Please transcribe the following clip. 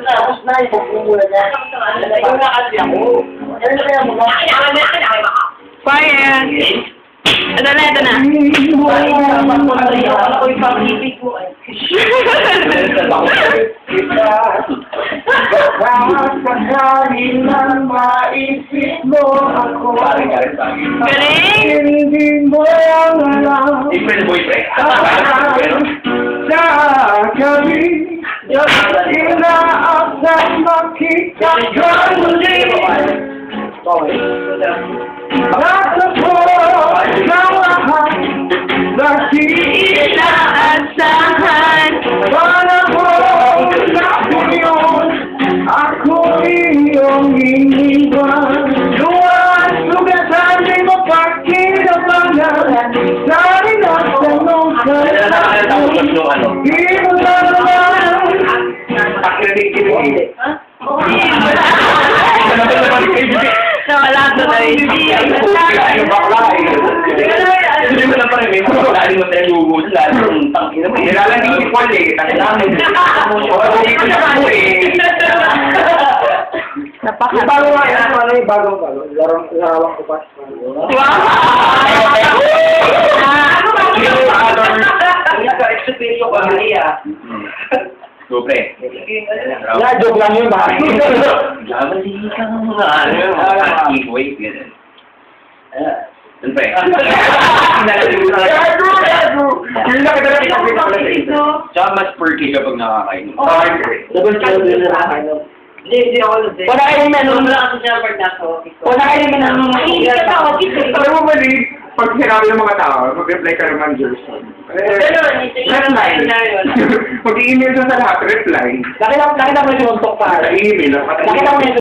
Tapos na, ibugmula niya. Yung nakasi ako. Ano kaya mo ba? Quiet! Ito na, ito na. Ako yung pag-ibig ko ay. Sakali lang maisip mo ako. Galing! Hindi mo lang alam. Sa gabi, inaasang makita ka muli. Nasa po ng lahat na Inaasahan! panahon na ngayon, ako iyong iniwan. Luwas, sugatan, di mo pakinabangan. Sari na tanong sa di mo na naman. Nawala ko na rin. Hindi mo na pa rin, may mga lalo mo tayo lugod, lalo yung tangin naman. Nilalagay si Paul eh, kasi namin. Hindi ko na po eh. Napaka... Bago nga yan, ano yung bago. Larawang ko pa. Wow! Nagka-experience ko Maria. Siyempre. Joke lang yun ba? Lamali ka mga ano yung mga giveaway, gano'n. Siyempre. Yung nakita Tsaka mas perky kapag nakakain. Double kill din na nakakainom. Hindi ako nabig. Wala kayo meron. Wala kasi siya pag nasa office. Wala kayo meron. Hindi ka sa office eh. Alam mo ba, Lee, pag sinabi ng mga tao, mag-reply ka naman, Gerson. Ganun na yun. Mag-i-email ka sa lahat, reply. Nakita mo yung suntok pa. Sa email, Nakita mo yung